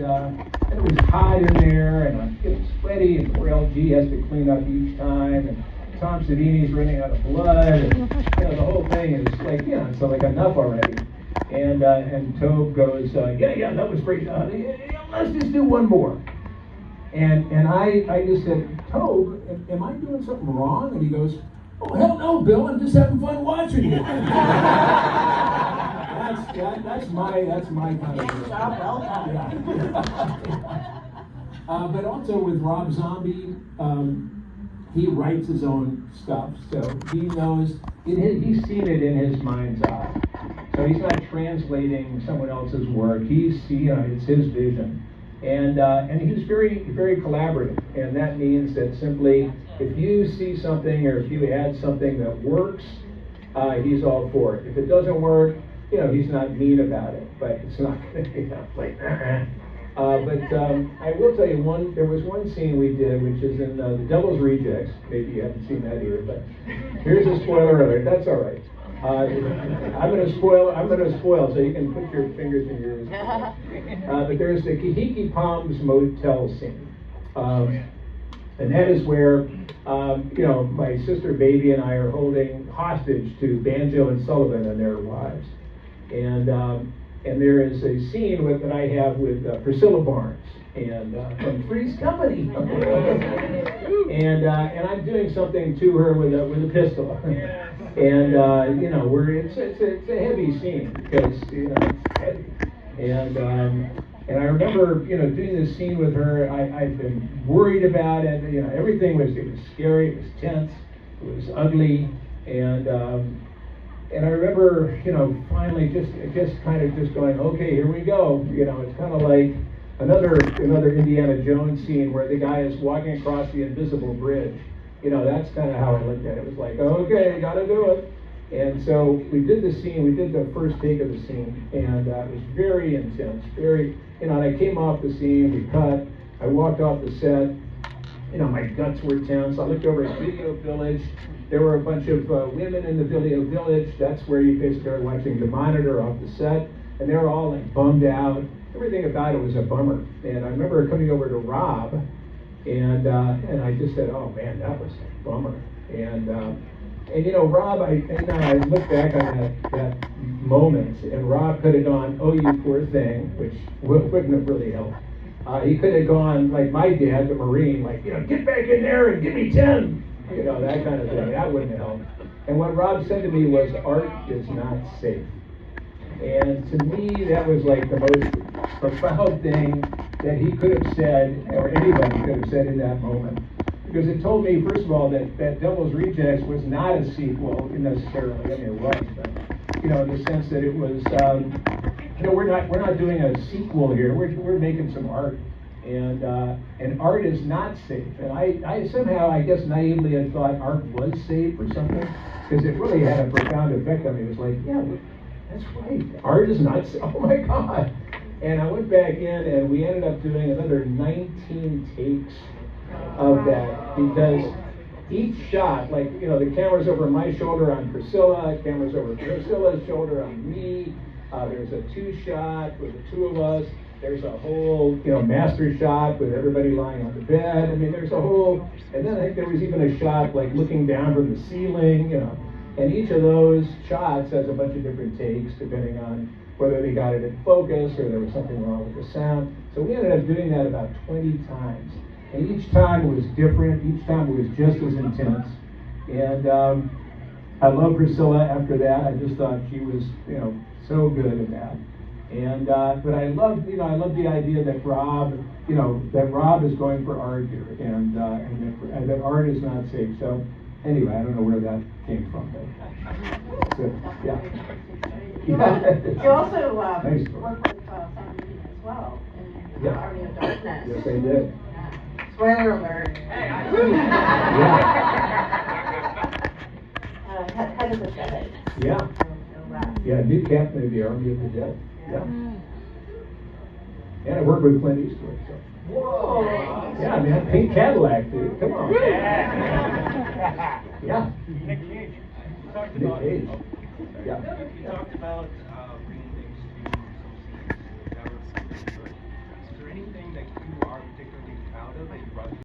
And it was hot in there, and I'm getting sweaty, and poor LG has to clean up each time, and Tom Savini's running out of blood, and the whole thing is like, so like enough already. And Tobe goes, yeah, that was great. Let's just do one more. And I just said, Tobe, am I doing something wrong? And he goes, oh, hell no, Bill, I'm just having fun watching you. That's my kind of job. Well done. But also with Rob Zombie, he writes his own stuff, so he knows, he's seen it in his mind's eye. So he's not translating someone else's work. It's his vision. And he's very, very collaborative. And that means that simply, if you see something or if you add something that works, he's all for it. If it doesn't work, he's not mean about it, but it's not going to be like, But I will tell you, there was one scene we did, which is in The Devil's Rejects. Maybe you haven't seen that either, but here's a spoiler alert. That's all right. I'm going to spoil, so you can put your fingers in your ears. But there's the Kahiki Palms motel scene. And that is where, my sister Baby and I are holding hostage to Banjo and Sullivan and their wives. And there is a scene that I have with Priscilla Barnes and from Three's Company. and I'm doing something to her with a pistol. And it's a heavy scene because it's heavy. And I remember doing this scene with her. I've been worried about it. Everything was scary. It was tense. It was ugly. And I remember, finally just kind of going, okay, here we go. It's kind of like another Indiana Jones scene where the guy is walking across the invisible bridge. That's kind of how I looked at it. It was like, okay, got to do it. And so we did the scene. We did the first take of the scene, and it was very intense. Very, and I came off the scene. We cut. I walked off the set. My guts were tense. I looked over at Video Village. There were a bunch of women in the Video Village. That's where you basically are watching the monitor off the set, and they were all like bummed out. Everything about it was a bummer. And I remember coming over to Rob, and I just said, "Oh man, that was a bummer." And Rob, I look back on that moment, and Rob could have gone, "Oh, you poor thing," which wouldn't have really helped. He could have gone like my dad, the Marine, like, get back in there and give me 10. That kind of thing. That wouldn't help. And what Rob said to me was, art is not safe. And to me, that was like the most profound thing that he could have said, or anybody could have said in that moment. Because it told me, first of all, that Devil's Rejects was not a sequel necessarily. I mean, it was, but, in the sense that it was, we're not doing a sequel here. We're making some art. And art is not safe. And I somehow, I guess naively, had thought art was safe or something, because it really had a profound effect on me. It was like, yeah, that's right. Art is not safe. Oh my God. And I went back in, and we ended up doing another 19 takes of that, because each shot, like, the camera's over my shoulder on Priscilla, camera's over Priscilla's shoulder on me. There's a 2-shot with the two of us. There's a whole, master shot with everybody lying on the bed. I mean, there's a whole, and then I think there was even a shot like looking down from the ceiling, And each of those shots has a bunch of different takes depending on whether they got it in focus or there was something wrong with the sound. So we ended up doing that about 20 times. And each time it was different. Each time it was just as intense. And I love Priscilla after that. I just thought she was, so good at that. And but I love the idea that Rob is going for art here, and that art is not safe. So anyway, I don't know where that came from, but yeah. You also worked Nice. with Sam Newton as well in Yeah. Army of Darkness. Yes, I did. Spoiler alert. Yeah. Head of the Senate. Yeah. Yeah, new captain of the Army of the Dead. Yeah. And I worked with Clint Eastwood. So. Whoa. Yeah, man, pink Cadillac, dude. Come on. Yeah. Nick Cage. Nick Cage. Yeah. You talked about bringing things to some scenes that were